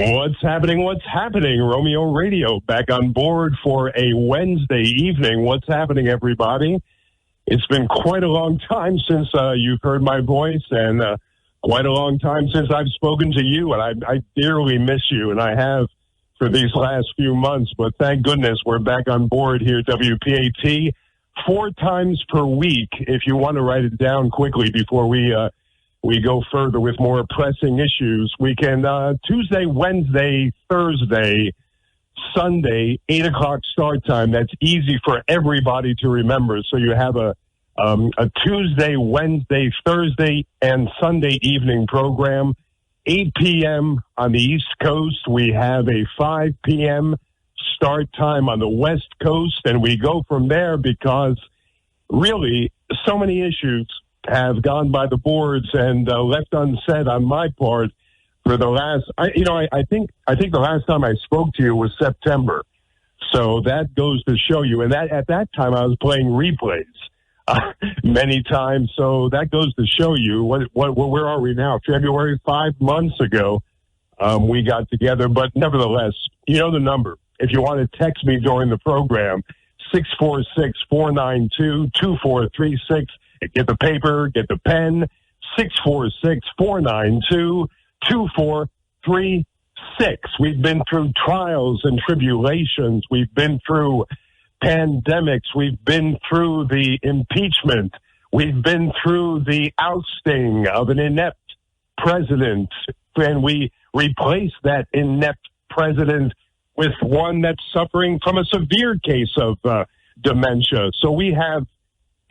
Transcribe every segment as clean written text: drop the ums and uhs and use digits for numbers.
What's happening? What's happening? Romeo Radio back on board for a Wednesday evening. What's happening, everybody? It's been quite a long time since you've heard my voice, and quite a long time since I've spoken to you, and I dearly miss you, and I have for these last few months. But thank goodness we're back on board here at WPAT 4 times per week. If you want to write it down quickly before we go further with more pressing issues, we can Tuesday, Wednesday, Thursday, Sunday, 8 o'clock start time. That's easy for everybody to remember. So you have a Tuesday, Wednesday, Thursday, and Sunday evening program. 8 p.m. on the East Coast. We have a 5 p.m. start time on the West Coast, and we go from there because really so many issues have gone by the boards and left unsaid on my part for the last, I think the last time I spoke to you was September. So that goes to show you. And that at that time I was playing replays many times. So that goes to show you where are we now? February, 5 months ago, we got together. But nevertheless, you know the number. If you want to text me during the program, 646-492-2436. Get the paper, get the pen, 646-492-2436. We've been through trials and tribulations. We've been through pandemics. We've been through the impeachment. We've been through the ousting of an inept president. And we replaced that inept president with one that's suffering from a severe case of dementia. So we have,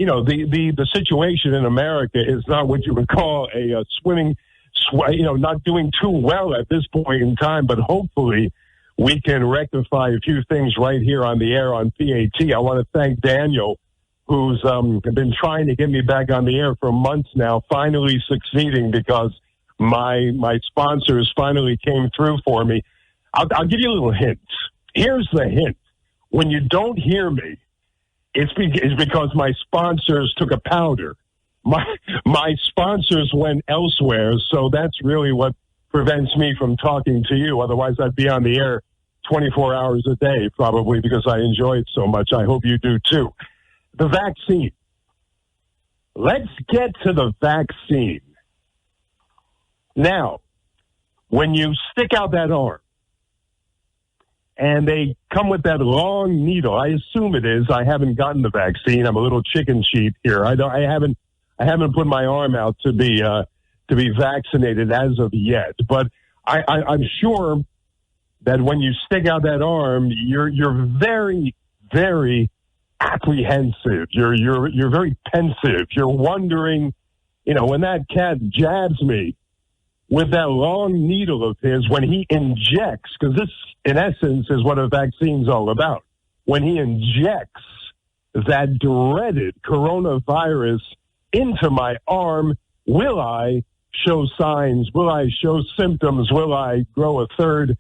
the situation in America is not what you would call a not doing too well at this point in time, but hopefully we can rectify a few things right here on the air on PAT. I want to thank Daniel, who's been trying to get me back on the air for months now, finally succeeding because my sponsors finally came through for me. I'll give you a little hint. Here's the hint. When you don't hear me, it's because my sponsors took a powder. My sponsors went elsewhere, so that's really what prevents me from talking to you. Otherwise, I'd be on the air 24 hours a day, probably, because I enjoy it so much. I hope you do, too. The vaccine. Let's get to the vaccine. Now, when you stick out that arm, and they come with that long needle. I assume it is. I haven't gotten the vaccine. I'm a little chicken sheep here. I haven't put my arm out to be vaccinated as of yet. But I'm sure that when you stick out that arm, you're very, very apprehensive. You're very pensive. You're wondering, when that cat jabs me with that long needle of his, when he injects, because this, in essence, is what a vaccine's all about. When he injects that dreaded coronavirus into my arm, will I show signs? Will I show symptoms? Will I grow a third,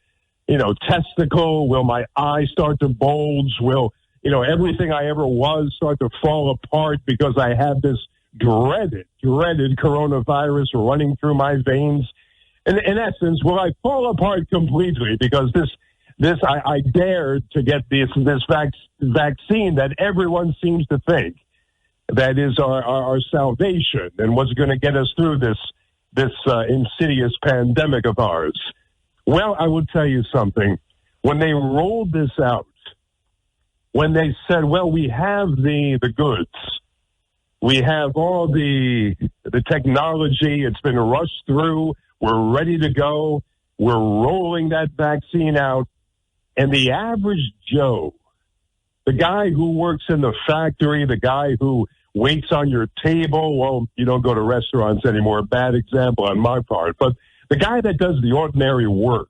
testicle? Will my eye start to bulge? Will, everything I ever was start to fall apart because I have this dreaded coronavirus running through my veins? And in essence, will I fall apart completely because I dared to get this vaccine that everyone seems to think that is our salvation and what's going to get us through this insidious pandemic of ours? Well, I will tell you something. When they rolled this out, when they said, well, we have the goods, we have all the technology, it's been rushed through, we're ready to go, we're rolling that vaccine out, and the average Joe, the guy who works in the factory, the guy who waits on your table, well, you don't go to restaurants anymore, bad example on my part, but the guy that does the ordinary work,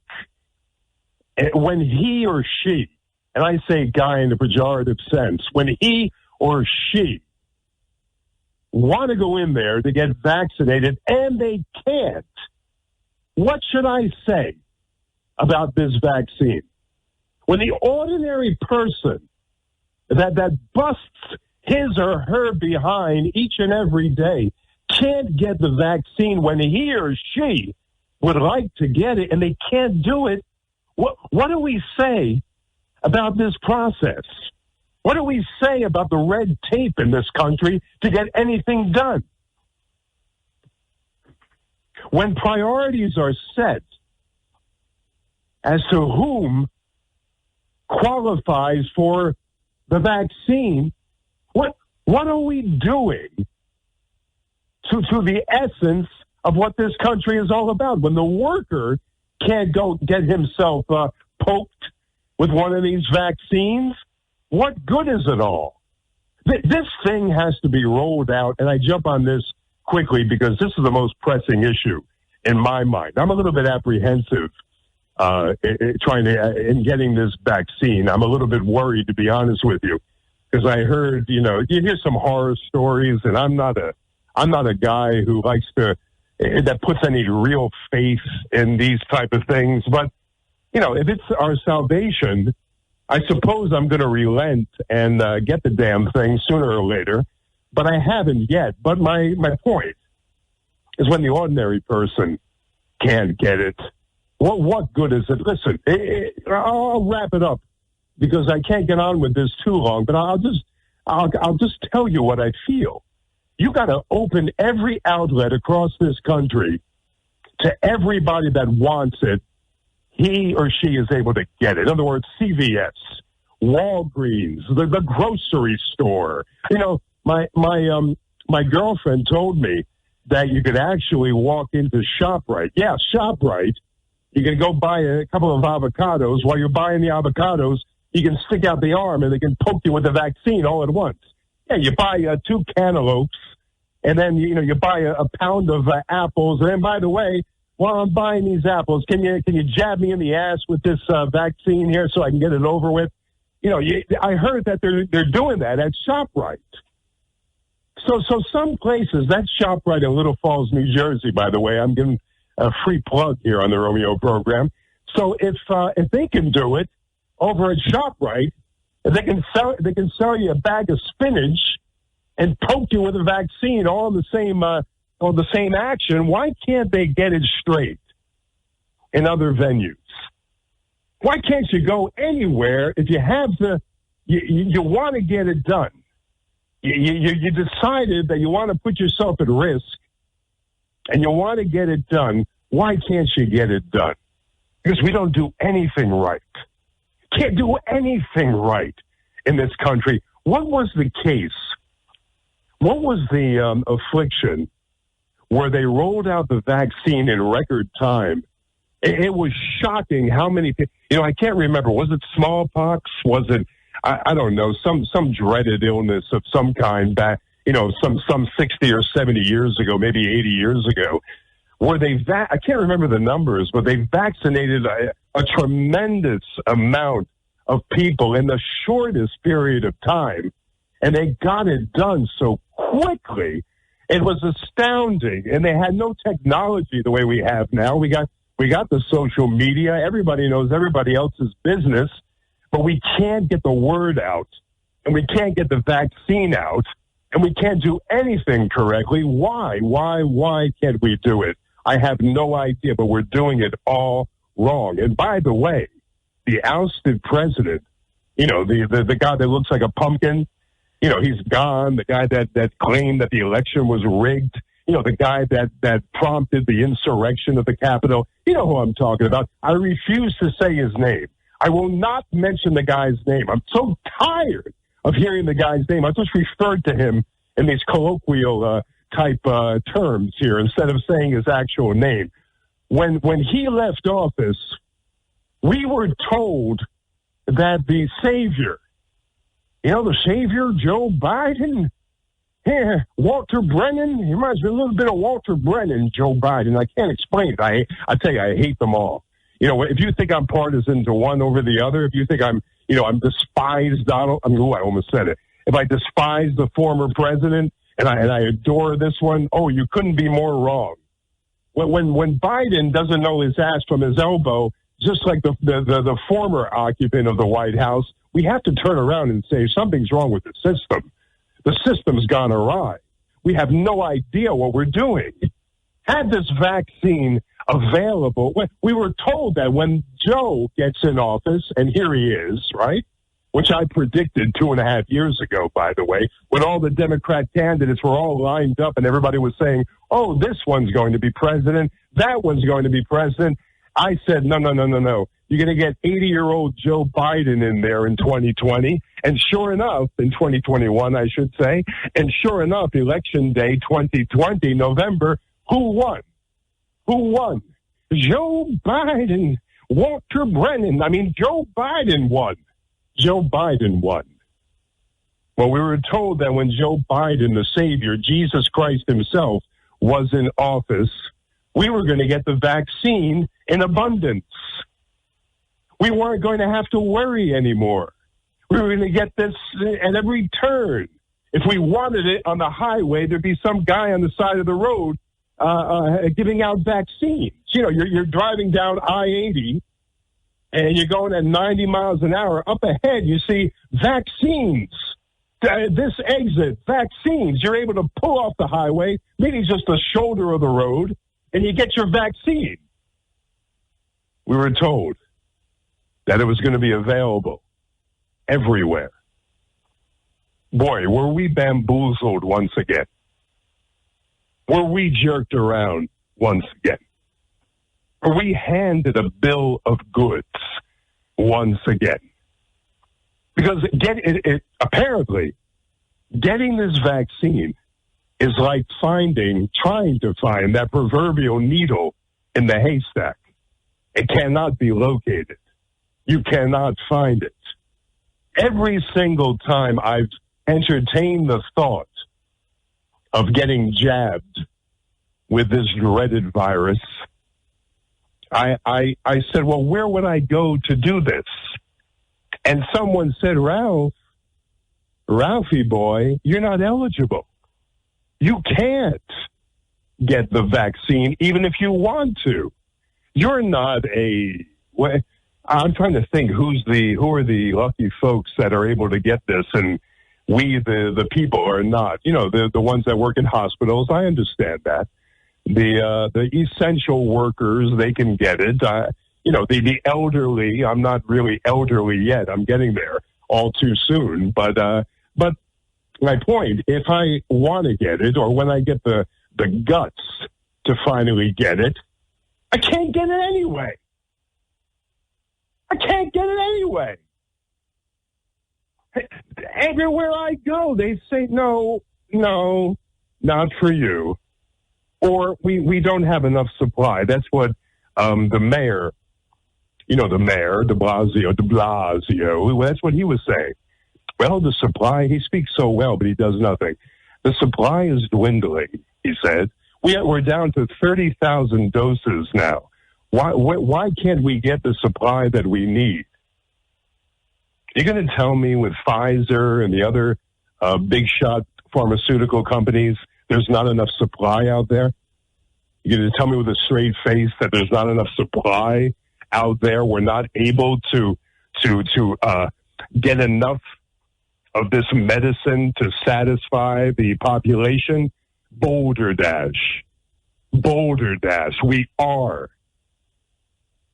when he or she, and I say guy in the pejorative sense, when he or she want to go in there to get vaccinated and they can't, what should I say about this vaccine? When the ordinary person that busts his or her behind each and every day can't get the vaccine when he or she would like to get it and they can't do it What do we say about this process? What do we say about the red tape in this country to get anything done? When priorities are set as to whom qualifies for the vaccine, what are we doing to the essence of what this country is all about? When the worker can't go get himself poked with one of these vaccines, what good is it all? This thing has to be rolled out, and I jump on this quickly because this is the most pressing issue in my mind. I'm a little bit apprehensive in getting this vaccine. I'm a little bit worried, to be honest with you, because I heard, you hear some horror stories, and I'm not a guy who likes to that puts any real faith in these type of things. But if it's our salvation, I suppose I'm going to relent and get the damn thing sooner or later. But I haven't yet. But my point is, when the ordinary person can't get it, what good is it? Listen, I'll wrap it up because I can't get on with this too long. But I'll just tell you what I feel. You got to open every outlet across this country to everybody that wants it. He or she is able to get it. In other words, CVS, Walgreens, the grocery store. My girlfriend told me that you could actually walk into ShopRite. Yeah, ShopRite. You can go buy a couple of avocados. While you're buying the avocados, you can stick out the arm and they can poke you with the vaccine all at once. Yeah, you buy 2 cantaloupes, and then you buy a pound of apples. And then, by the way, while I'm buying these apples, can you jab me in the ass with this vaccine here so I can get it over with? I heard that they're doing that at ShopRite. So some places, that's ShopRite in Little Falls, New Jersey, by the way. I'm giving a free plug here on the Romeo program. So if they can do it over at ShopRite, they can sell you a bag of spinach and poke you with a vaccine all in the same action. Why can't they get it straight in other venues? Why can't you go anywhere if you have you want to get it done? You decided that you want to put yourself at risk and you want to get it done. Why can't you get it done? Because we don't do anything right. Can't do anything right in this country. What was the case? What was the affliction where they rolled out the vaccine in record time? It was shocking how many people, I can't remember. Was it smallpox? Was it, I don't know, some dreaded illness of some kind back, some 60 or 70 years ago, maybe 80 years ago, where I can't remember the numbers, but they vaccinated a tremendous amount of people in the shortest period of time, and they got it done so quickly. It was astounding, and they had no technology the way we have now. We got the social media. Everybody knows everybody else's business, but we can't get the word out, and we can't get the vaccine out, and we can't do anything correctly. Why? Why can't we do it? I have no idea, but we're doing it all wrong. And by the way, the ousted president, the guy that looks like a pumpkin, he's gone. The guy that claimed that the election was rigged, the guy that prompted the insurrection of the Capitol. You know who I'm talking about. I refuse to say his name. I will not mention the guy's name. I'm so tired of hearing the guy's name. I just referred to him in these colloquial type terms here instead of saying his actual name. When he left office, we were told that the savior, the savior, Joe Biden, Walter Brennan, he reminds me a little bit of Walter Brennan, Joe Biden. I can't explain it. I tell you, I hate them all. If you think I'm partisan to one over the other, if you think I'm despise Donald, I almost said it. If I despise the former president and I adore this one, you couldn't be more wrong. When Biden doesn't know his ass from his elbow, just like the former occupant of the White House, we have to turn around and say something's wrong with the system. The system's gone awry. We have no idea what we're doing. Had this vaccine available. We were told that when Joe gets in office, and here he is, right? Which I predicted 2.5 years ago, by the way, when all the Democrat candidates were all lined up and everybody was saying, oh, this one's going to be president, that one's going to be president. I said, no. You're going to get 80-year-old Joe Biden in there in 2020. And sure enough, in 2021, I should say, and sure enough, Election Day 2020, November, who won? Who won? Joe Biden, Walter Brennan. I mean, Joe Biden won. Joe Biden won. Well, we were told that when Joe Biden, the Savior, Jesus Christ himself, was in office, we were going to get the vaccine in abundance. We weren't going to have to worry anymore. We were going to get this at every turn. If we wanted it on the highway, there'd be some guy on the side of the road giving out vaccines. You know, you're driving down I-80, and you're going at 90 miles an hour. Up ahead, you see vaccines. This exit, vaccines. You're able to pull off the highway, maybe just the shoulder of the road, and you get your vaccine. We were told that it was going to be available everywhere. Boy, were we bamboozled once again. Were we jerked around once again? Were we handed a bill of goods once again? Because apparently, getting this vaccine is like trying to find that proverbial needle in the haystack. It cannot be located. You cannot find it. Every single time I've entertained the thought of getting jabbed with this dreaded virus, I said, well, where would I go to do this? And someone said, Ralphie boy, you're not eligible. You can't get the vaccine even if you want to. You're not I'm trying to think who are the lucky folks that are able to get this, and we, the people, are not. You know, the ones that work in hospitals, I understand that. The essential workers, they can get it. You know, the elderly, I'm not really elderly yet. I'm getting there all too soon. But my point, if I want to get it, or when I get the guts to finally get it, I can't get it anyway. I can't get it anyway. Everywhere I go, they say, no, not for you. Or we don't have enough supply. That's what the mayor, de Blasio, that's what he was saying. Well, the supply, he speaks so well, but he does nothing. The supply is dwindling, he said. We're down to 30,000 doses now. Why can't we get the supply that we need? You're going to tell me with Pfizer and the other big shot pharmaceutical companies there's not enough supply out there? You're going to tell me with a straight face that there's not enough supply out there? We're not able to get enough of this medicine to satisfy the population? Boulder Dash.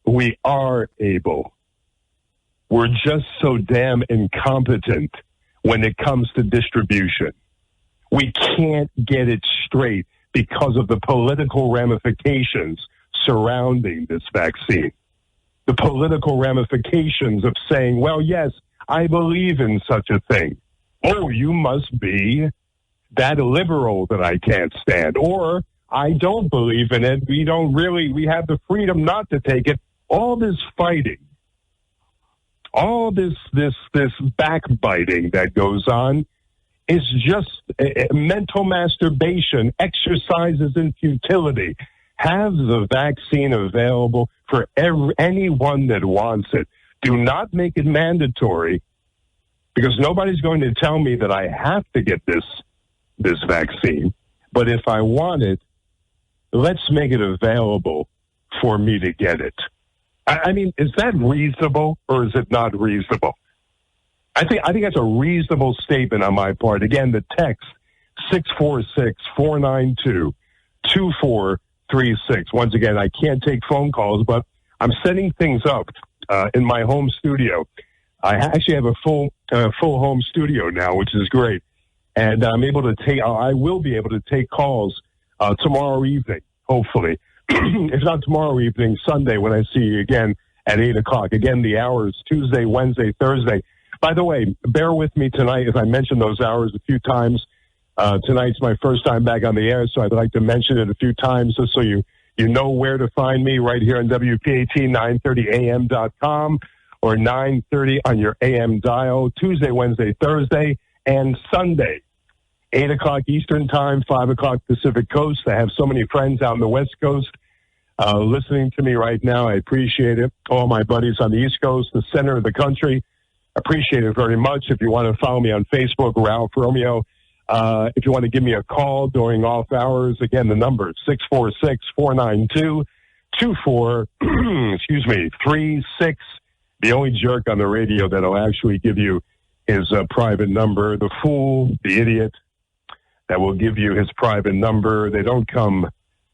We are able. We're just so damn incompetent when it comes to distribution. We can't get it straight because of the political ramifications surrounding this vaccine. The political ramifications of saying, well, yes, I believe in such a thing. Oh, you must be that liberal that I can't stand. Or I don't believe in it. We have the freedom not to take it. All this fighting, all this backbiting that goes on is just mental masturbation, exercises in futility. Have the vaccine available for anyone that wants it. Do not make it mandatory, because nobody's going to tell me that I have to get this vaccine. But if I want it, let's make it available for me to get it. I mean, is that reasonable or is it not reasonable? I think that's a reasonable statement on my part. Again, the text 646-492-24 Once again, I can't take phone calls, but I'm setting things up in my home studio. I actually have a full home studio now, which is great. And I will be able to take calls tomorrow evening, hopefully. If not tomorrow evening, Sunday, when I see you again at 8 o'clock. Again, the hours, Tuesday, Wednesday, Thursday. By the way, bear with me tonight, as I mentioned those hours a few times. Tonight's my first time back on the air, so I'd like to mention it a few times just so you know where to find me, right here on WPAT930am.com or 930 on your AM dial, Tuesday, Wednesday, Thursday, and Sunday. 8 o'clock Eastern Time, 5 o'clock Pacific Coast. I have so many friends out on the West Coast listening to me right now. I appreciate it. All my buddies on the East Coast, the center of the country, appreciate it very much. If you want to follow me on Facebook, Ralph Romeo. If you want to give me a call during off hours, again, the number is 646-492-36. The only jerk on the radio that'll actually give you his private number. The fool, the idiot that will give you his private number. They don't come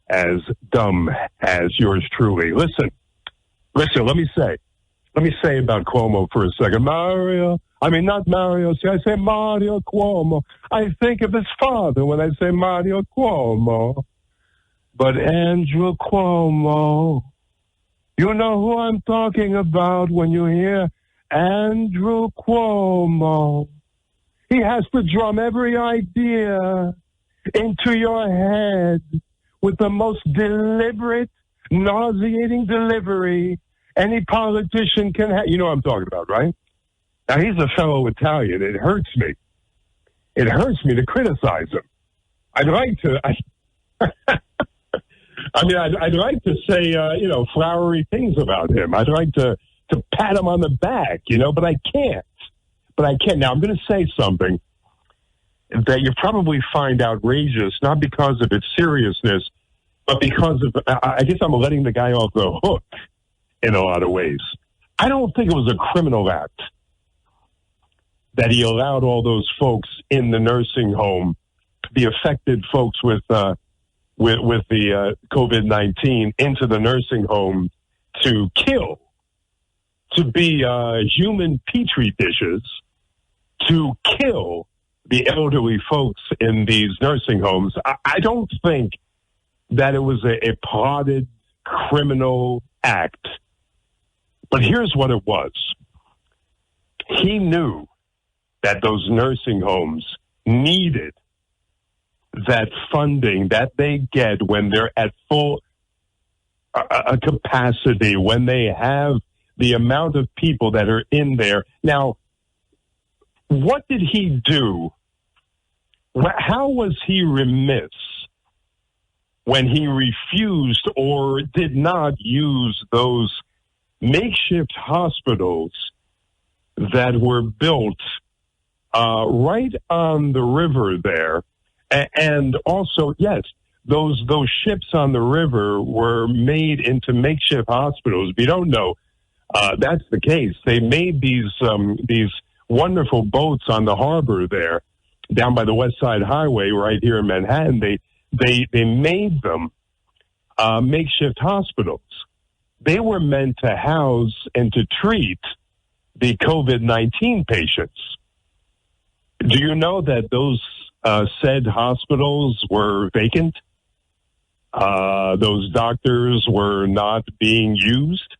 as dumb as yours truly. Listen, let me say about Cuomo for a second. Not Mario. See, I say Mario Cuomo. I think of his father when I say Mario Cuomo. But Andrew Cuomo, you know who I'm talking about when you hear Andrew Cuomo. He has to drum every idea into your head with the most deliberate, nauseating delivery any politician can have. You know what I'm talking about, right? Now, he's a fellow Italian. It hurts me. It hurts me to criticize him. I'd like to... I'd like to say, flowery things about him. I'd like to pat him on the back, but I can't. Now, I'm going to say something that you probably find outrageous, not because of its seriousness, but because of, I guess I'm letting the guy off the hook in a lot of ways. I don't think it was a criminal act that he allowed all those folks in the nursing home, the affected folks with the COVID-19 into the nursing home to kill, to be human petri dishes, to kill the elderly folks in these nursing homes. I don't think that it was a plotted criminal act. But here's what it was. He knew that those nursing homes needed that funding that they get when they're at full capacity, when they have the amount of people that are in there. Now, what did he do? How was he remiss when he refused or did not use those makeshift hospitals that were built right on the river there? And also, yes, those ships on the river were made into makeshift hospitals. If you don't know, that's the case. They made these wonderful boats on the harbor there, down by the West Side Highway, right here in Manhattan. They made them makeshift hospitals. They were meant to house and to treat the COVID-19 patients. Do you know that those said hospitals were vacant? Those doctors were not being used.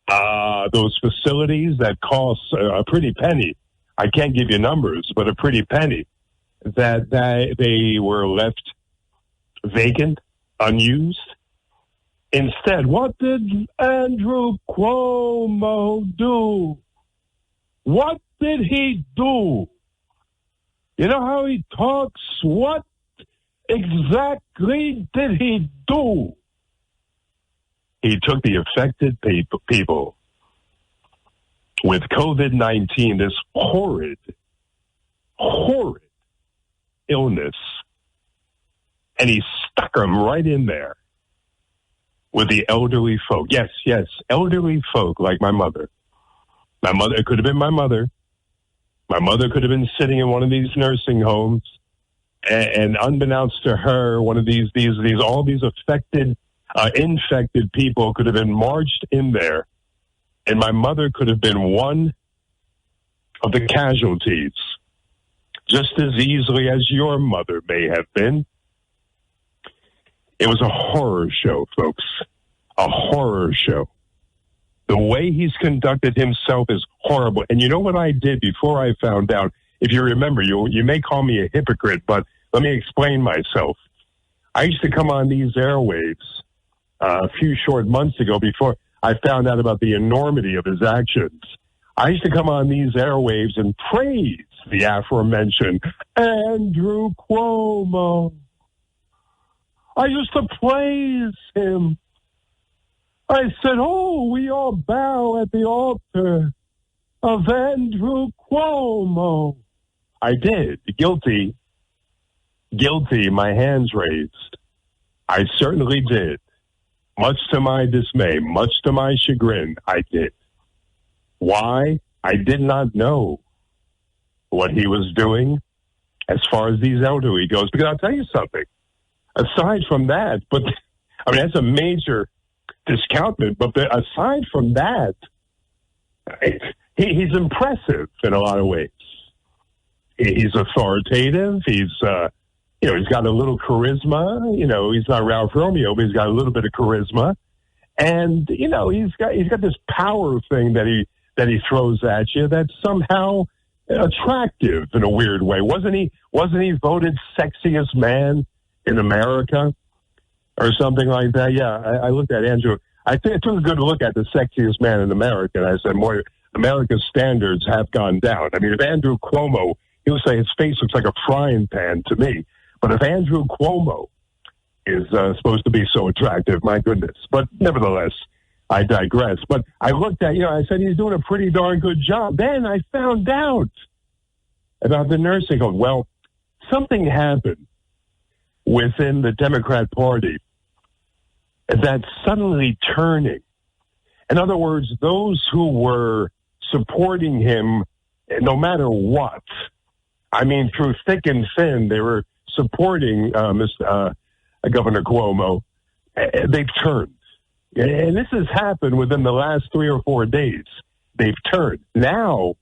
Those facilities that cost a pretty penny, I can't give you numbers, but a pretty penny, that they were left vacant, unused. Instead, what did Andrew Cuomo do? What did he do? You know how he talks? What exactly did he do? He took the affected people with COVID-19, this horrid illness, and he stuck them right in there with the elderly folk. Yes, elderly folk like my mother. It could have been my mother. My mother could have been sitting in one of these nursing homes And unbeknownst to her, one of all these infected people could have been marched in there, and my mother could have been one of the casualties, just as easily as your mother may have been. It was a horror show, folks. A horror show. The way he's conducted himself is horrible. And you know what I did before I found out? If you remember, you may call me a hypocrite, but let me explain myself. I used to come on these airwaves a few short months ago before I found out about the enormity of his actions. I used to come on these airwaves and praise the aforementioned Andrew Cuomo. I used to praise him. I said, oh, we all bow at the altar of Andrew Cuomo. I did. Guilty. My hands raised. I certainly did. Much to my dismay, much to my chagrin, I did. Why? I did not know what he was doing as far as these elderly goes. Because I'll tell you something. Aside from that, that's a major discountment. But aside from that, he's impressive in a lot of ways. He's authoritative. He's got a little charisma. He's not Ralph Romeo, but he's got a little bit of charisma. And he's got this power thing that he throws at you that's somehow attractive in a weird way. Wasn't he voted sexiest man in America or something like that? Yeah, I looked at Andrew. I took a good look at the sexiest man in America, and I said, boy, America's standards have gone down. I mean, if Andrew Cuomo, he'll say his face looks like a frying pan to me. But if Andrew Cuomo is supposed to be so attractive, my goodness. But nevertheless, I digress. But I looked at, I said he's doing a pretty darn good job. Then I found out about the nursing home. Well, something happened within the Democrat Party that's suddenly turning. In other words, those who were supporting him, no matter what, I mean, through thick and thin, they were supporting Governor Cuomo. They've turned. And this has happened within the last 3 or 4 days. They've turned. Now,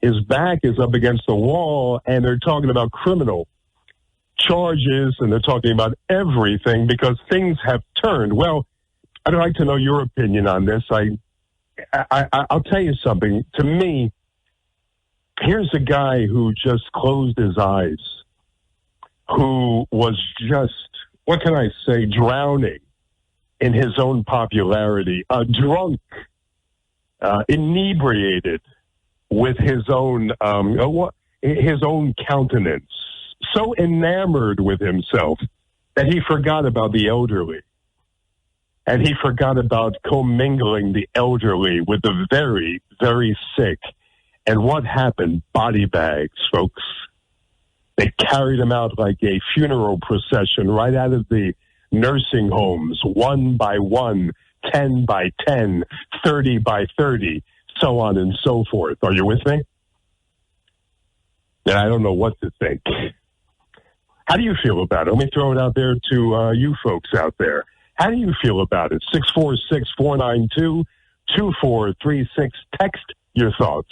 his back is up against the wall, and they're talking about criminal charges, and they're talking about everything because things have turned. Well, I'd like to know your opinion on this. I'll tell you something. To me, here's a guy who just closed his eyes, who was just, what can I say, drowning in his own popularity, drunk, inebriated with his own countenance, so enamored with himself that he forgot about the elderly. And he forgot about commingling the elderly with the very, very sick. And what happened? Body bags, folks. They carried him out like a funeral procession right out of the nursing homes, 1 by 1, 10 by 10, 30 by 30, so on and so forth. Are you with me? And I don't know what to think. How do you feel about it? Let me throw it out there to you folks out there. How do you feel about it? 646-492-2436. Text your thoughts.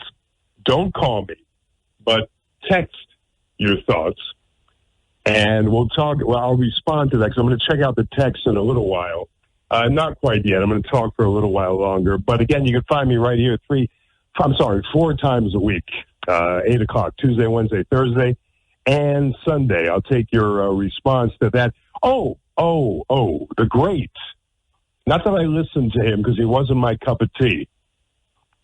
Don't call me, but text your thoughts. And we'll talk. Well, I'll respond to that because I'm going to check out the text in a little while. Not quite yet. I'm going to talk for a little while longer. But again, you can find me right here 4 times a week, 8 o'clock, Tuesday, Wednesday, Thursday, and Sunday. I'll take your response to that. Oh, the great. Not that I listened to him because he wasn't my cup of tea.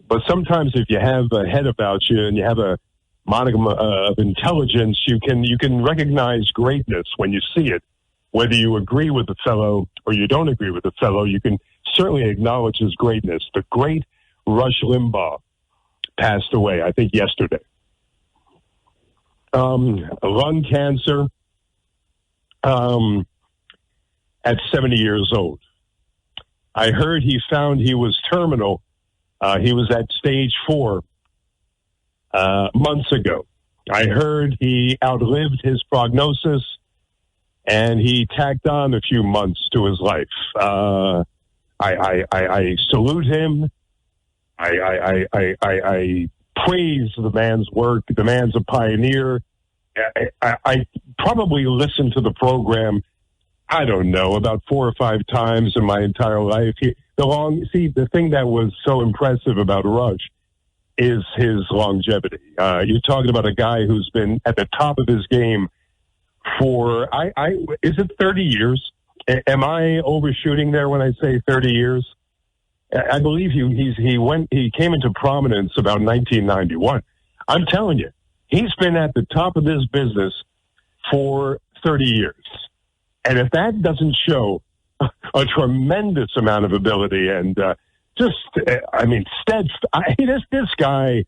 But sometimes if you have a head about you and you have a modicum of intelligence, you can recognize greatness when you see it. Whether you agree with the fellow or you don't agree with the fellow, you can certainly acknowledge his greatness. The great Rush Limbaugh passed away, I think, yesterday. Lung cancer at 70 years old. I heard he found he was terminal. He was at stage 4 months ago. I heard he outlived his prognosis, and he tacked on a few months to his life. I salute him. I praise the man's work. The man's a pioneer. I probably listened to the program, I don't know, about 4 or 5 times in my entire life. The thing that was so impressive about Rush is his longevity. You're talking about a guy who's been at the top of his game for, is it 30 years? Am I overshooting there when I say 30 years? I believe he came into prominence about 1991. I'm telling you, he's been at the top of this business for 30 years. And if that doesn't show a tremendous amount of ability and this guy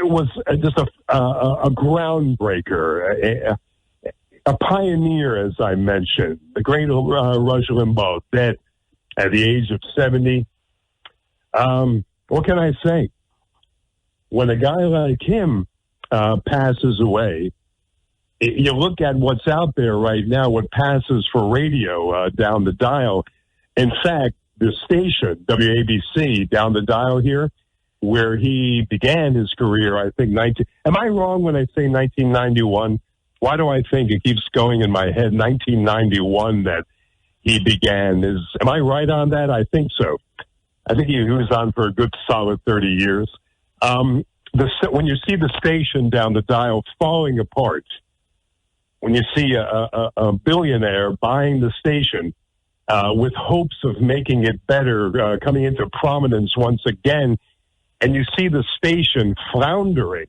was just a groundbreaker, a pioneer, as I mentioned. The great Rush Limbaugh, dead at the age of 70. What can I say? When a guy like him passes away, you look at what's out there right now, what passes for radio down the dial. In fact, the station, WABC, down the dial here, where he began his career, I think, am I wrong when I say 1991? Why do I think it keeps going in my head, 1991, that he began? Am I right on that? I think so. I think he was on for a good solid 30 years. When you see the station down the dial falling apart, when you see a billionaire buying the station with hopes of making it better, coming into prominence once again, and you see the station floundering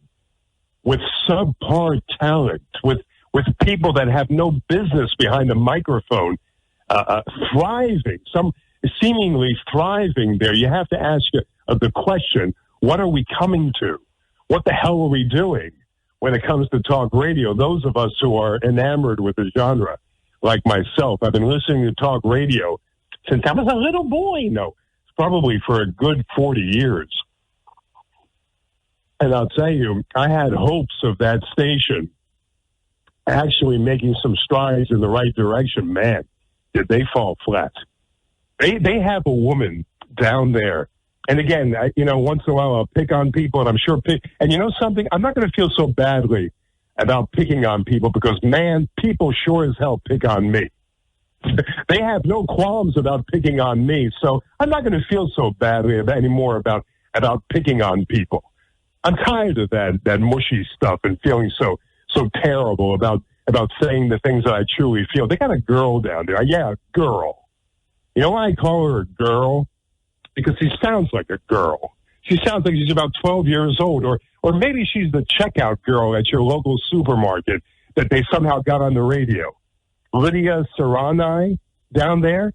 with subpar talent, with people that have no business behind the microphone, thriving, some seemingly thriving there, you have to ask the question, what are we coming to? What the hell are we doing when it comes to talk radio? Those of us who are enamored with the genre, like myself, I've been listening to talk radio since I was a little boy. Probably for a good 40 years. And I'll tell you, I had hopes of that station actually making some strides in the right direction. Man, did they fall flat. They have a woman down there. And again, once in a while I'll pick on people, and I'm sure and you know something? I'm not going to feel so badly about picking on people because, man, people sure as hell pick on me. They have no qualms about picking on me, so I'm not going to feel so badly anymore about picking on people. I'm tired of that mushy stuff and feeling so terrible about saying the things that I truly feel. They got a girl down there. Yeah, a girl. You know why I call her a girl? Because she sounds like a girl. She sounds like she's about 12 years old, or maybe she's the checkout girl at your local supermarket that they somehow got on the radio. Lydia Serrani down there,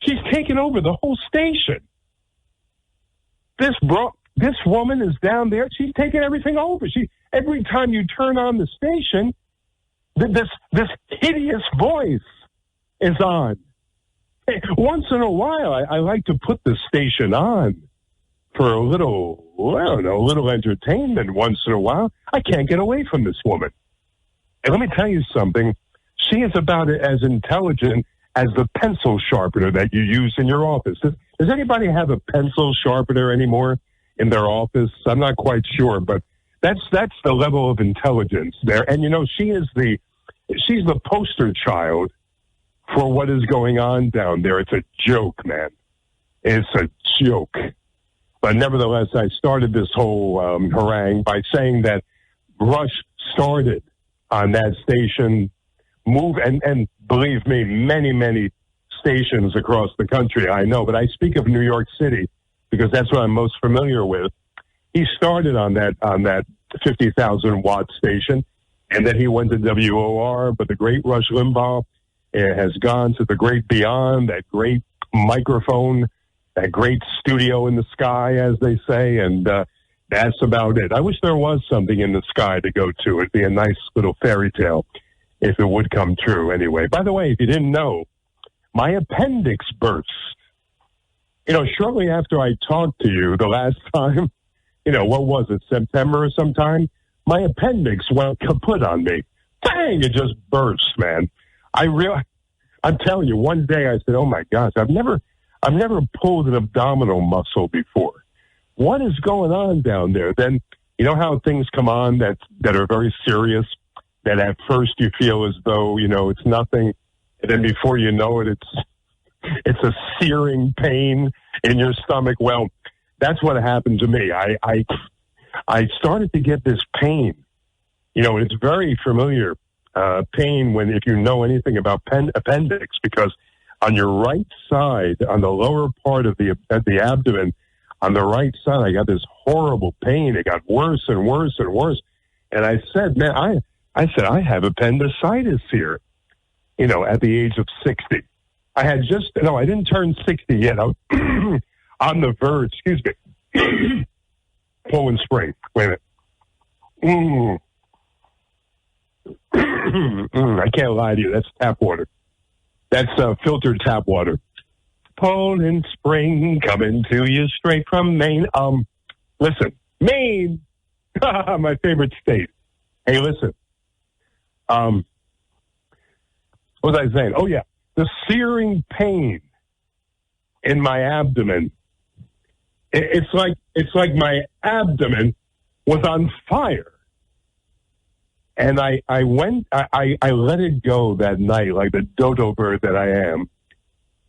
she's taken over the whole station. This woman is down there. She's taking everything over. Every time you turn on the station, this hideous voice is on. Hey, once in a while, I like to put the station on for a little entertainment once in a while. I can't get away from this woman. And let me tell you something. She is about as intelligent as the pencil sharpener that you use in your office. Does anybody have a pencil sharpener anymore in their office? I'm not quite sure, but that's the level of intelligence there. And she's the poster child for what is going on down there. It's a joke, man. It's a joke. But nevertheless, I started this whole harangue by saying that Rush started on that station, and believe me, many, many stations across the country, I know, but I speak of New York City because that's what I'm most familiar with. He started on that 50,000 watt station, and then he went to WOR, but the great Rush Limbaugh has gone to the great beyond, that great microphone, that great studio in the sky, as they say, and that's about it. I wish there was something in the sky to go to. It'd be a nice little fairy tale if it would come true anyway. By the way, if you didn't know, my appendix burst. Shortly after I talked to you the last time, what was it, September or sometime? my appendix went kaput on me. Bang! It just burst, man. I'm telling you, one day I said, "Oh my gosh, I've never pulled an abdominal muscle before. What is going on down there?" Then you know how things come on that are very serious. That at first you feel as though it's nothing, and then before you know it, it's a searing pain in your stomach. Well, that's what happened to me. I started to get this pain. It's very familiar pain if you know anything about appendix, because on your right side, on the lower part of the abdomen, on the right side, I got this horrible pain. It got worse and worse and worse. And I said, man, I have appendicitis here, at the age of 60. I didn't turn 60 yet. I was on the verge, excuse me. Poland Spring. Wait a minute. I can't lie to you. That's tap water. That's filtered tap water. Poland Spring coming to you straight from Maine. Listen, Maine, my favorite state. Hey, listen. What was I saying? Oh yeah, the searing pain in my abdomen. It's like my abdomen was on fire. And I let it go that night like the dodo bird that I am.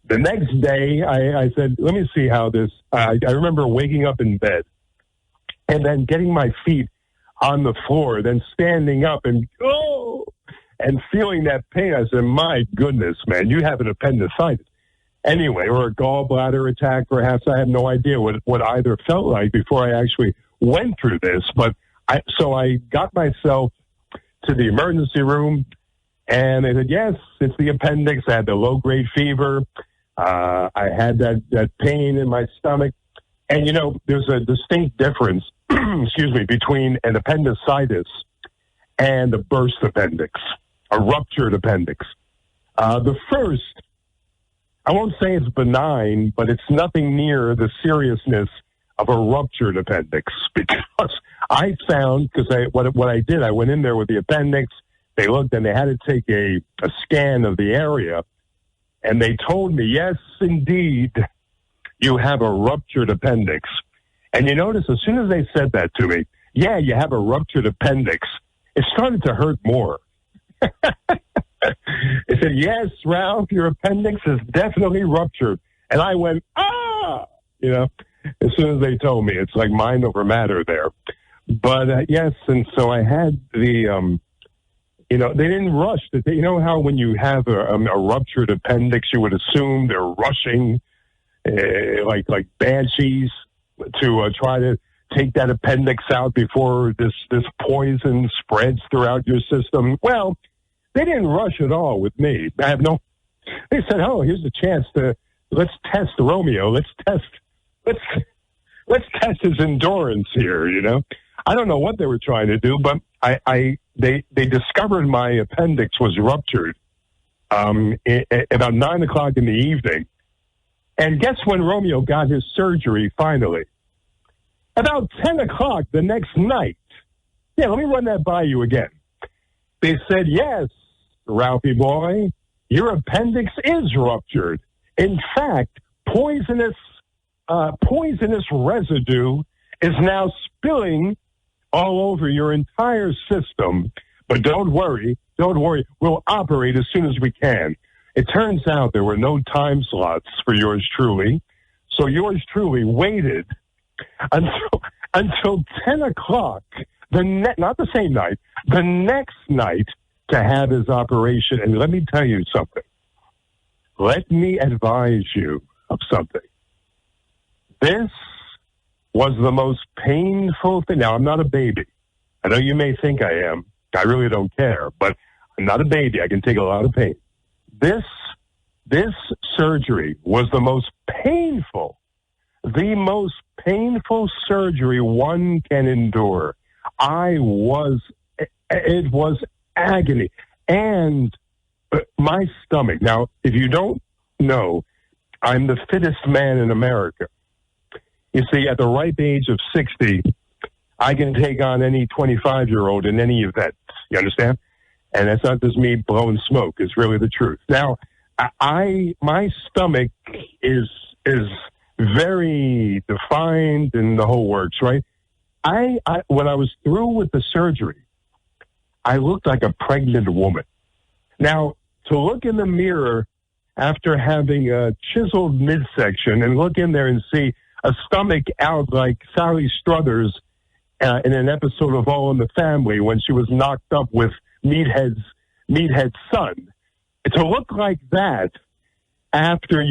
The next day, I said, let me see how this... I remember waking up in bed and then getting my feet on the floor, then standing up and feeling that pain. I said, my goodness, man, you have an appendicitis. Anyway, or a gallbladder attack, perhaps. I have no idea what either felt like before I actually went through this. But so I got myself to the emergency room, and they said, yes, it's the appendix. I had the low-grade fever. I had that pain in my stomach. And, there's a distinct difference, excuse me, between an appendicitis and a burst appendix, a ruptured appendix. The first, I won't say it's benign, but it's nothing near the seriousness of a ruptured appendix, because I found, what I did, I went in there with the appendix, they looked, and they had to take a scan of the area, and they told me, yes, indeed, you have a ruptured appendix. And you notice, as soon as they said that to me, yeah, you have a ruptured appendix, it started to hurt more. They said, yes, Ralph, your appendix is definitely ruptured. And I went, as soon as they told me. It's like mind over matter there. But, yes, and so I had the, they didn't rush. You know how when you have a ruptured appendix, you would assume they're rushing like banshees to try to take that appendix out before this poison spreads throughout your system. Well, they didn't rush at all with me. They said, oh, here's a chance let's test Romeo. Let's test his endurance here, I don't know what they were trying to do, but they discovered my appendix was ruptured about 9 o'clock in the evening. And guess when Romeo got his surgery finally? About 10 o'clock the next night. Yeah, let me run that by you again. They said, yes, Ralphie boy, your appendix is ruptured. In fact, poisonous residue is now spilling all over your entire system. But don't worry, we'll operate as soon as we can. It turns out there were no time slots for yours truly, so yours truly waited until 10 o'clock, not the same night, the next night, to have his operation. And let me tell you something. Let me advise you of something. This was the most painful thing. Now, I'm not a baby. I know you may think I am. I really don't care, but I'm not a baby. I can take a lot of pain. This surgery was the most painful surgery one can endure. It was agony. And my stomach, now, if you don't know, I'm the fittest man in America. You see, at the ripe age of 60, I can take on any 25-year-old in any event. You understand? And that's not just me blowing smoke. It's really the truth. Now, my stomach is very defined in the whole works, right? When I was through with the surgery, I looked like a pregnant woman. Now, to look in the mirror after having a chiseled midsection and look in there and see a stomach out like Sally Struthers in an episode of All in the Family when she was knocked up with Meathead's son. To look like that after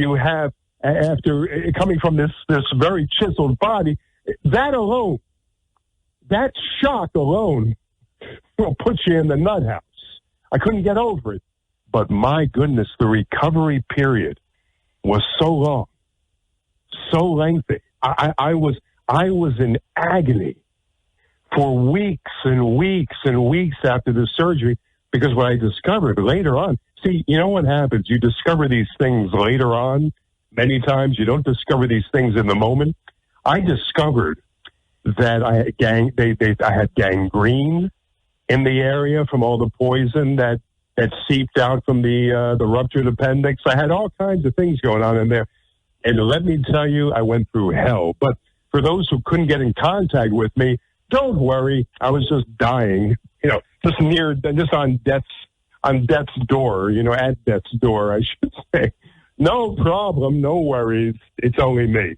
coming from this very chiseled body, that shock alone will put you in the nut house. I couldn't get over it. But my goodness, the recovery period was so long, so lengthy. I was in agony for weeks and weeks and weeks after the surgery, because what I discovered later on, see, you know what happens? You discover these things later on. Many times you don't discover these things in the moment. I discovered that I had gangrene in the area from all the poison that seeped out from the ruptured appendix. I had all kinds of things going on in there. And let me tell you, I went through hell. But for those who couldn't get in contact with me, don't worry. I was just dying, just on death's door, at death's door, I should say. No problem, no worries. It's only me.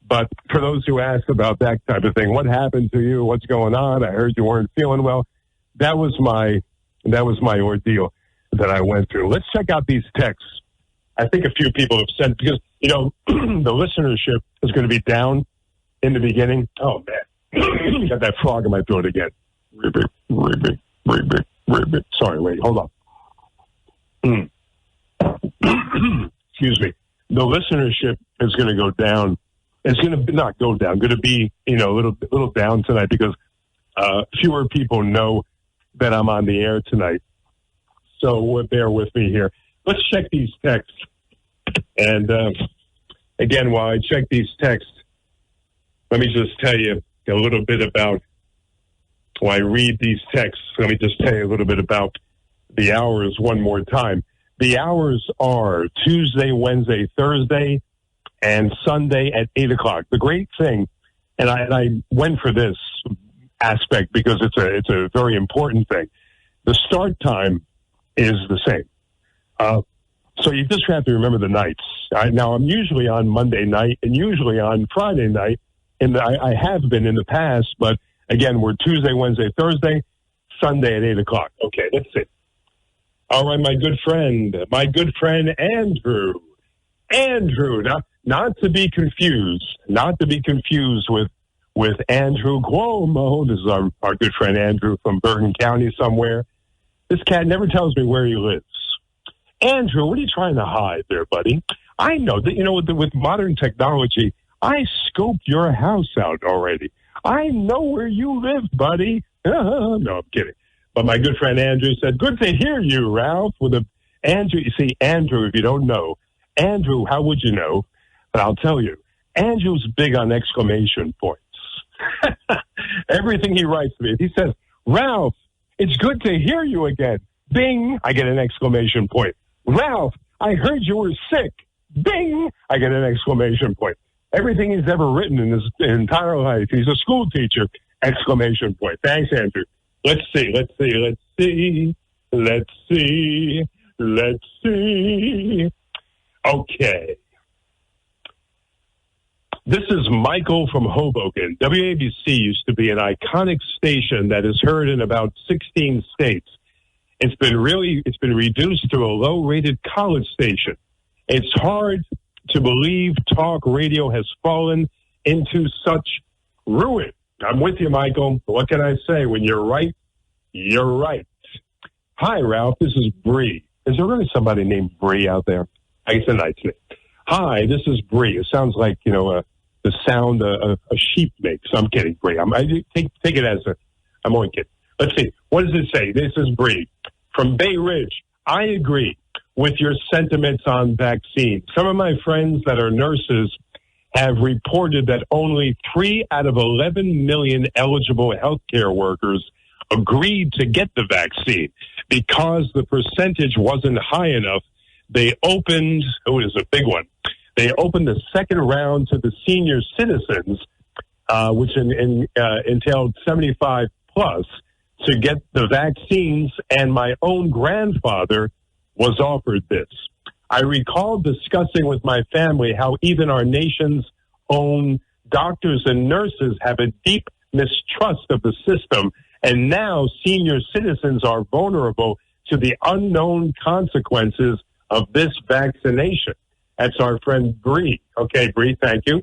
But for those who ask about that type of thing, what happened to you? What's going on? I heard you weren't feeling well. That was my ordeal that I went through. Let's check out these texts. I think a few people have sent, because, the listenership is going to be down in the beginning. Oh, man. Got that frog in my throat again. Ribbit. Sorry, wait, hold on. Excuse me. The listenership is going to go down. It's going to not go down. Going to be, a little down tonight because fewer people know that I'm on the air tonight. So bear with me here. Let's check these texts. And again, while I check these texts, let me just tell you a little bit about, while I read these texts, let me just tell you a little bit about the hours one more time. The hours are Tuesday, Wednesday, Thursday, and Sunday at 8 o'clock. The great thing, and I went for this aspect because it's a very important thing. The start time is the same. So you just have to remember the nights. Now, I'm usually on Monday night and usually on Friday night. I have been in the past, but again, we're Tuesday, Wednesday, Thursday, Sunday at 8 o'clock. Okay, let's see. All right, my good friend Andrew. Andrew, not to be confused with Andrew Cuomo. This is our good friend Andrew from Bergen County somewhere. This cat never tells me where he lives. Andrew, what are you trying to hide there, buddy? I know that, with modern technology, I scoped your house out already. I know where you live, buddy. No, I'm kidding. But my good friend Andrew said, good to hear you, Ralph. Andrew, you see, Andrew, if you don't know, Andrew, how would you know? But I'll tell you, Andrew's big on exclamation points. Everything he writes to me, he says, Ralph, it's good to hear you again. Bing, I get an exclamation point. Ralph, I heard you were sick. Bing, I get an exclamation point. Everything he's ever written in his entire life, he's a school teacher, exclamation point. Thanks, Andrew. Let's see. Okay. This is Michael from Hoboken. WABC used to be an iconic station that is heard in about 16 states. It's been reduced to a low-rated college station. It's hard to believe talk radio has fallen into such ruin. I'm with you, Michael. What can I say? When you're right, you're right. Hi, Ralph. This is Bree. Is there really somebody named Bree out there? It's a nice name. Hi, this is Bree. It sounds like, the sound a sheep makes. I'm kidding, Bree. Take it as I'm only kidding. Let's see. What does it say? This is Bree. From Bay Ridge, I agree with your sentiments on vaccines. Some of my friends that are nurses have reported that only 3 out of 11 million eligible healthcare workers agreed to get the vaccine. Because the percentage wasn't high enough, they opened, it is a big one, they opened the second round to the senior citizens, which entailed 75 plus, to get the vaccines, and my own grandfather was offered this. I recall discussing with my family how even our nation's own doctors and nurses have a deep mistrust of the system, and now senior citizens are vulnerable to the unknown consequences of this vaccination. That's our friend Bree. Okay, Bree, thank you.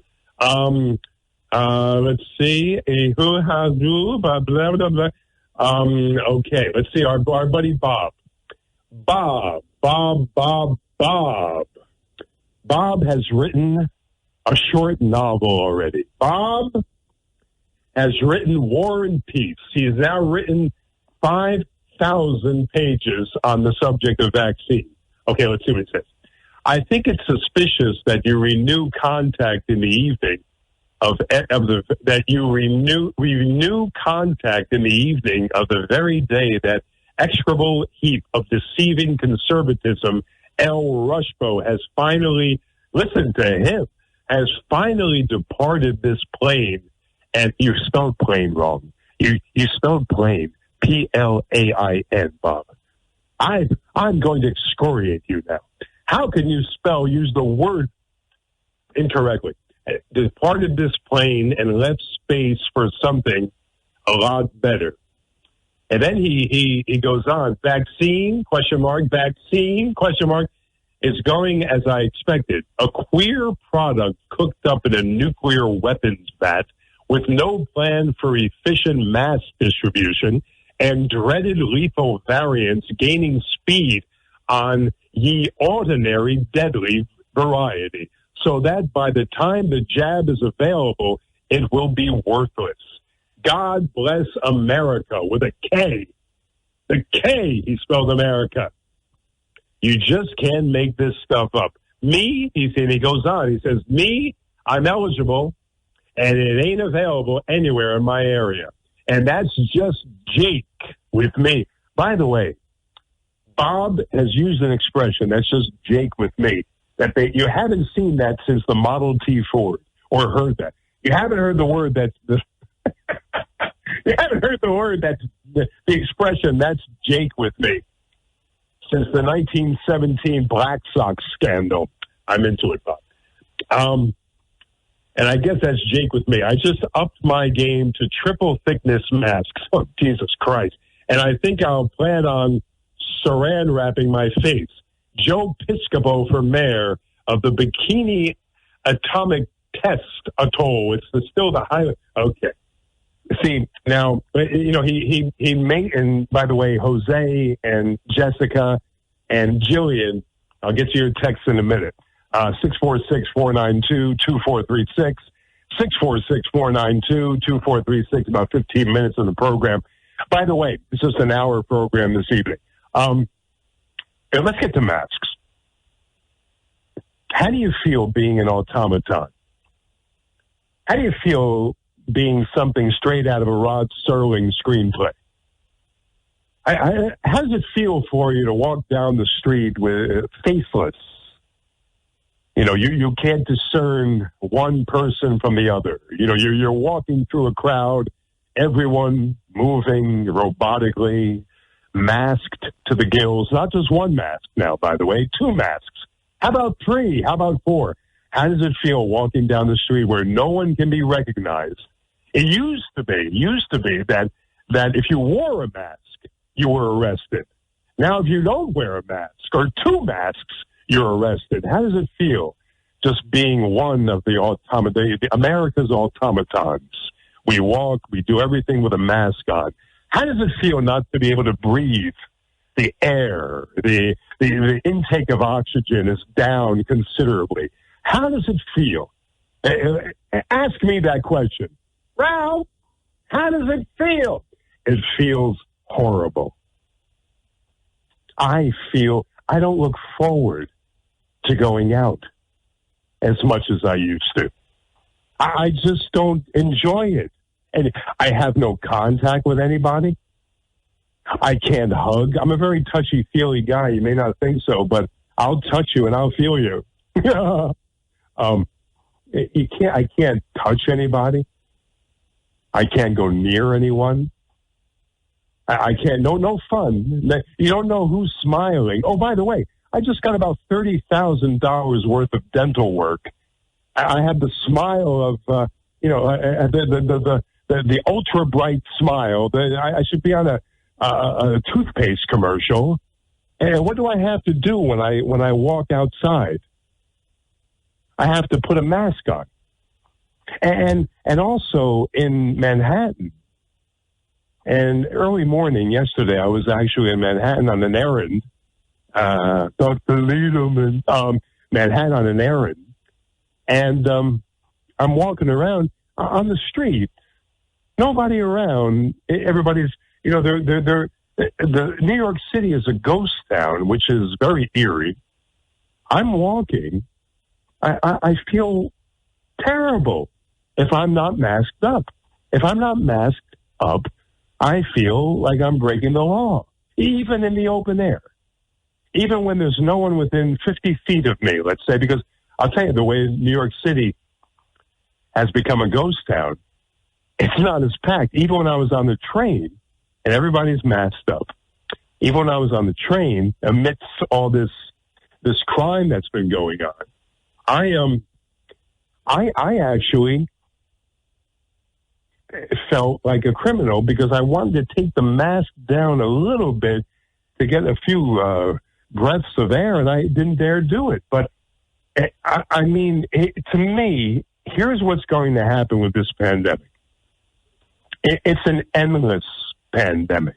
Let's see. Who has you? Blah, blah, blah, blah. Okay, let's see. Our buddy Bob. Bob has written a short novel already. Bob has written War and Peace. He has now written 5,000 pages on the subject of vaccine. Okay, let's see what it says. I think it's suspicious that you renew contact in the evening that you renew contact in the evening of the very day that execrable heap of deceiving conservatism, El Rushbo, has finally, listen to him, has finally departed this plane. And you spelled plane wrong. You spelled plane, Plain, Bob. I'm going to excoriate you now. How can you use the word incorrectly? Departed this plane and left space for something a lot better. And then he goes on, vaccine, ? Vaccine, ? is going as I expected. A queer product cooked up in a nuclear weapons vat with no plan for efficient mass distribution and dreaded lethal variants gaining speed on ye ordinary deadly variety, so that by the time the jab is available, it will be worthless. God bless America with a K. The K, he spelled America. You just can't make this stuff up. Me, he goes on, he says, me, I'm eligible, and it ain't available anywhere in my area. And that's just Jake with me. By the way, Bob has used an expression, that's just Jake with me, that you haven't seen that since the Model T Ford, or heard that. You haven't heard the word that's you haven't heard the word that's the expression, that's Jake with me, since the 1917 Black Sox scandal. I'm into it, Bob. And I guess that's Jake with me. I just upped my game to triple thickness masks. Oh, Jesus Christ. And I think I'll plan on saran wrapping my face. Joe Piscopo for mayor of the Bikini Atomic Test Atoll. It's still the highlight. Okay. See, now, he made, and by the way, Jose and Jessica and Jillian, I'll get to your text in a minute. 646-492-2436, 646-492-2436, about 15 minutes in the program. By the way, it's just an hour program this evening. And let's get to masks. How do you feel being an automaton? How do you feel being something straight out of a Rod Serling screenplay? How does it feel for you to walk down the street with faceless? You can't discern one person from the other. You're walking through a crowd, everyone moving robotically, masked to the gills. Not just one mask now, by the way, 2 masks. How about 3? How about 4? How does it feel walking down the street where no one can be recognized? It used to be that if you wore a mask, you were arrested. Now, if you don't wear a mask or 2 masks, you're arrested. How does it feel just being one of the America's automatons? We walk, we do everything with a mask on. How does it feel not to be able to breathe? The air, the intake of oxygen is down considerably. How does it feel? Ask me that question. Ralph, how does it feel? It feels horrible. I don't look forward to going out as much as I used to. I just don't enjoy it. And I have no contact with anybody. I can't hug. I'm a very touchy-feely guy. You may not think so, but I'll touch you and I'll feel you. I can't touch anybody. I can't go near anyone. I can't. No fun. You don't know who's smiling. Oh, by the way, I just got about $30,000 worth of dental work. I had the smile of, the ultra bright smile. I should be on a toothpaste commercial. And what do I have to do when I walk outside? I have to put a mask on. And also in Manhattan. And early morning yesterday, I was actually in Manhattan on an errand. Dr. Lederman, Manhattan on an errand. And I'm walking around on the street. Nobody around. Everybody's, the New York City is a ghost town, which is very eerie. I'm walking. I feel terrible if I'm not masked up. If I'm not masked up, I feel like I'm breaking the law, even in the open air, even when there's no one within 50 feet of me, let's say, because I'll tell you, the way New York City has become a ghost town, it's not as packed. Even when I was on the train and everybody's masked up, even when I was on the train, amidst all this crime that's been going on, I actually felt like a criminal because I wanted to take the mask down a little bit to get a few breaths of air, and I didn't dare do it. But to me, here's what's going to happen with this pandemic. It's an endless pandemic.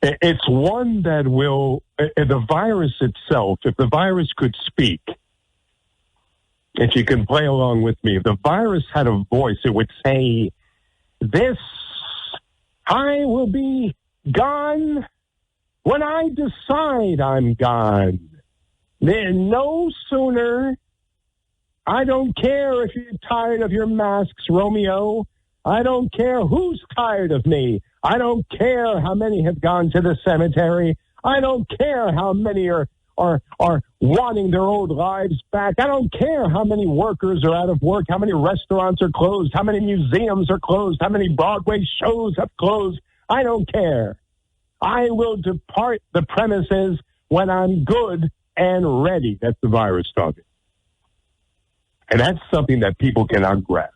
It's one that will, the virus itself, if the virus could speak, if you can play along with me, if the virus had a voice, it would say, "This, I will be gone when I decide I'm gone. Then no sooner. I don't care if you're tired of your masks, Romeo. I don't care who's tired of me. I don't care how many have gone to the cemetery. I don't care how many are wanting their old lives back. I don't care how many workers are out of work, how many restaurants are closed, how many museums are closed, how many Broadway shows have closed. I don't care. I will depart the premises when I'm good and ready." That's the virus talking. And that's something that people cannot grasp.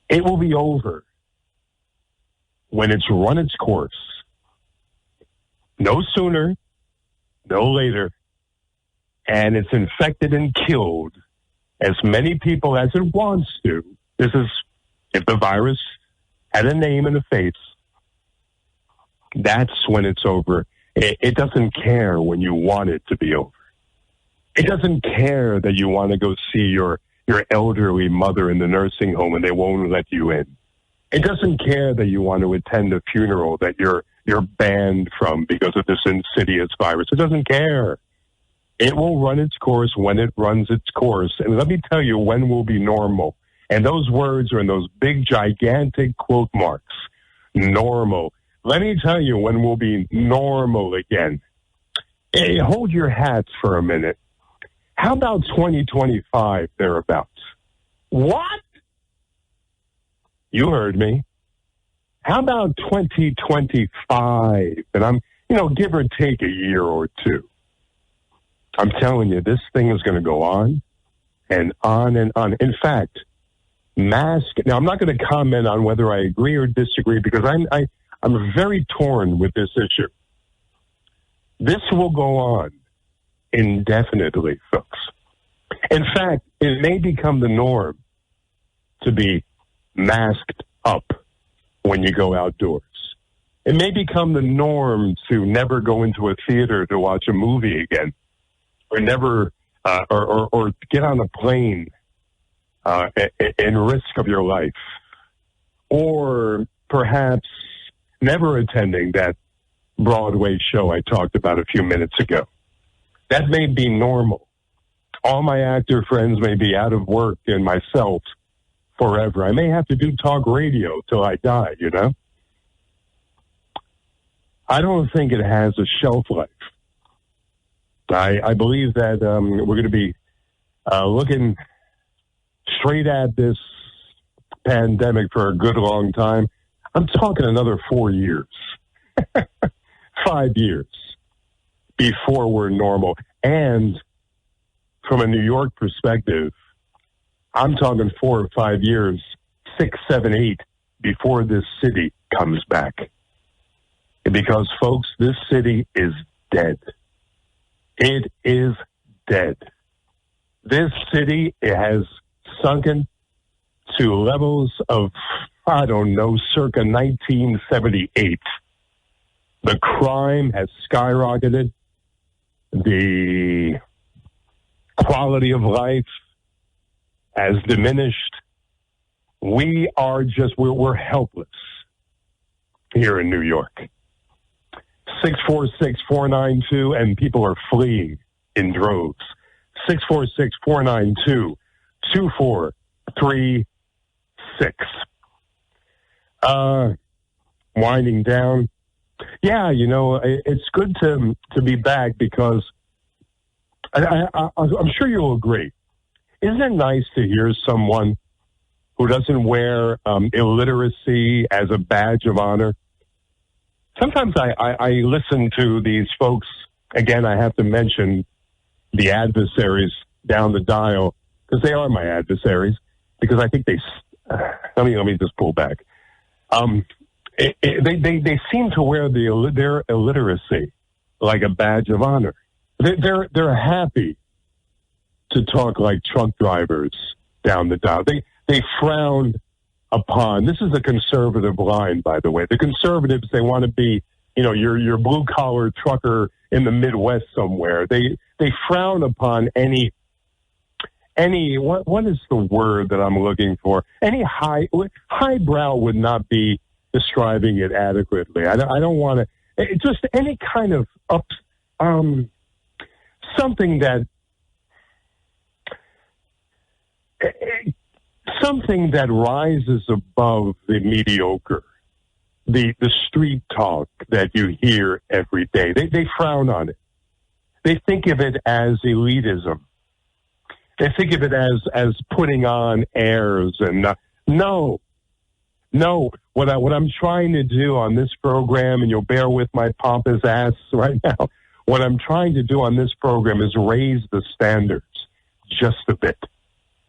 It will be over when it's run its course. No sooner, no later, and it's infected and killed as many people as it wants to. This is, if the virus had a name and a face, that's when it's over. It doesn't care when you want it to be over. It doesn't care that you want to go see your elderly mother in the nursing home and they won't let you in. It doesn't care that you want to attend a funeral that you're banned from because of this insidious virus. It doesn't care. It will run its course when it runs its course. And let me tell you when will be normal. And those words are in those big, gigantic quote marks. Normal. Let me tell you when we'll be normal again. Hey, hold your hats for a minute. How about 2025 thereabouts? What? You heard me. How about 2025? And I'm, give or take a year or two. I'm telling you, this thing is going to go on and on and on. In fact, now I'm not going to comment on whether I agree or disagree because I'm very torn with this issue. This will go on indefinitely, folks. In fact, it may become the norm to be masked up when you go outdoors. It may become the norm to never go into a theater to watch a movie again, or never, or get on a plane in risk of your life, or perhaps never attending that Broadway show I talked about a few minutes ago. That may be normal. All my actor friends may be out of work and myself forever. I may have to do talk radio till I die, you know? I don't think it has a shelf life. I believe that we're going to be looking straight at this pandemic for a good long time. I'm talking another 4 years, 5 years before we're normal. And from a New York perspective, I'm talking 4 or 5 years, 6, 7, 8 before this city comes back. Because, folks, this city is dead. It is dead. This city, it has sunken to levels of, I don't know, circa 1978. The crime has skyrocketed. The quality of life has diminished. We are just, we're helpless here in New York. 646-492, and people are fleeing in droves. 646-492-2436. Winding down. Yeah, you know, it's good to be back because I'm sure you'll agree. Isn't it nice to hear someone who doesn't wear illiteracy as a badge of honor? Sometimes I listen to these folks. Again, I have to mention the adversaries down the dial because they are my adversaries. Because I think let me just pull back. They seem to wear their illiteracy like a badge of honor. They're happy to talk like truck drivers down the dial. They frown upon. This is a conservative line, by the way. The conservatives, they want to be, you know, your blue collar trucker in the Midwest somewhere. They frown upon any what is the word that I'm looking for? Any highbrow would not be describing it adequately. I don't want to. Just any kind of something that. Something that rises above the mediocre, the street talk that you hear every day. They frown on it. They think of it as elitism. They think of it as putting on airs. And no. What I'm trying to do on this program, and you'll bear with my pompous ass right now, what I'm trying to do on this program is raise the standards just a bit.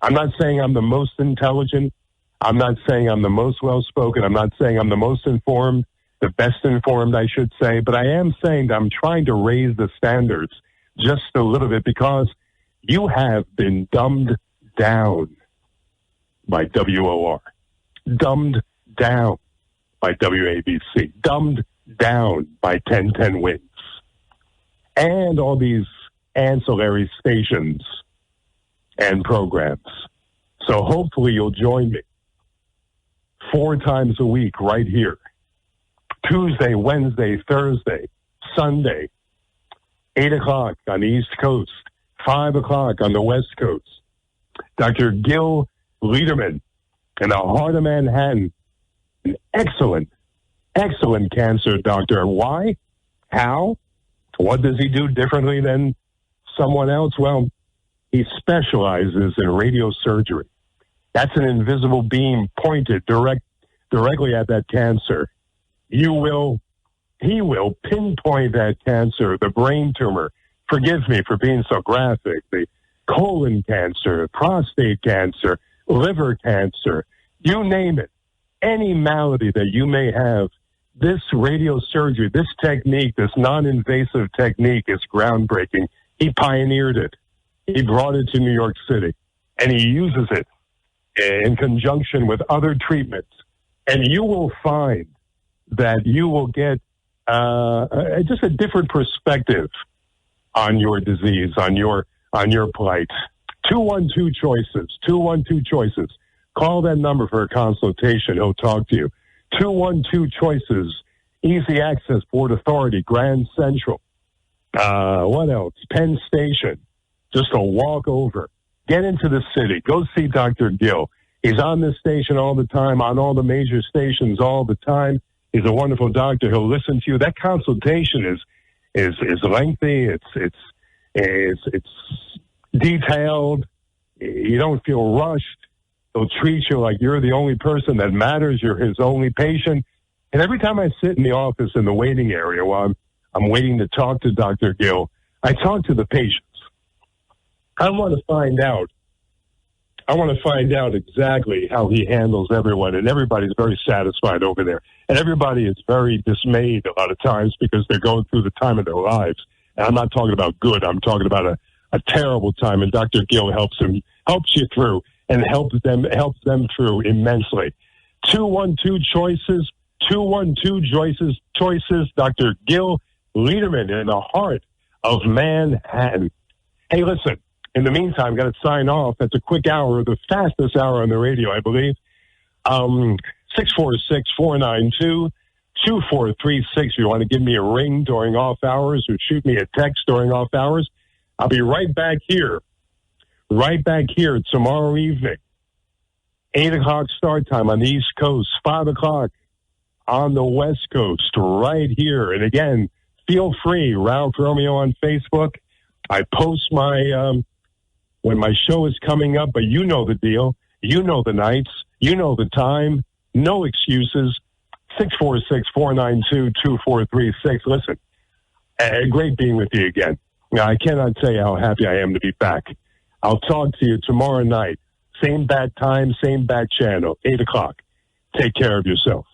I'm not saying I'm the most intelligent. I'm not saying I'm the most well-spoken. I'm not saying I'm the most informed, the best informed, I should say. But I am saying that I'm trying to raise the standards just a little bit because you have been dumbed down by WOR, dumbed down by WABC, dumbed down by 1010 Wins, and all these ancillary stations and programs. So hopefully you'll join me 4 times a week right here. Tuesday, Wednesday, Thursday, Sunday, 8 o'clock on the East Coast, 5 o'clock on the West Coast. Dr. Gil Liederman in the heart of Manhattan, an excellent cancer doctor. Why? How? What does he do differently than someone else? Well, he specializes in radiosurgery. That's an invisible beam pointed directly at that cancer. He will pinpoint that cancer, the brain tumor. Forgive me for being so graphic. The colon cancer, prostate cancer, liver cancer, you name it. Any malady that you may have, this radiosurgery, this technique, this non-invasive technique is groundbreaking. He pioneered it. He brought it to New York City, and he uses it in conjunction with other treatments. And you will find that you will get just a different perspective on your disease, on your plight. 212 choices. Call that number for a consultation. He'll talk to you. 212 choices. Easy access, Port Authority, Grand Central. What else? Penn Station. just to walk over, get into the city, go see Dr. Gill. He's on this station all the time, on all the major stations all the time. He's a wonderful doctor. He'll listen to you. That consultation is lengthy. It's detailed. You don't feel rushed. He'll treat you like you're the only person that matters. You're his only patient. And every time I sit in the office in the waiting area while I'm waiting to talk to Dr. Gill, I talk to the patients. I want to find out exactly how he handles everyone, and everybody's very satisfied over there. And everybody is very dismayed a lot of times because they're going through the time of their lives. And I'm not talking about good. I'm talking about a terrible time, and Dr. Gill helps you through, and helps them through immensely. 212 choices. Dr. Gill Lederman in the heart of Manhattan. Hey, listen. In the meantime, got to sign off. That's a quick hour, the fastest hour on the radio, I believe. 646-492-2436. If you want to give me a ring during off hours or shoot me a text during off hours, I'll be right back here tomorrow evening. 8 o'clock start time on the East Coast, 5 o'clock on the West Coast, right here. And again, feel free, Ralph Romeo on Facebook. I post when my show is coming up, but you know the deal. You know the nights. You know the time. No excuses. 646-492-2436. Listen, great being with you again. Now, I cannot say how happy I am to be back. I'll talk to you tomorrow night. Same bad time, same bad channel, 8 o'clock. Take care of yourself.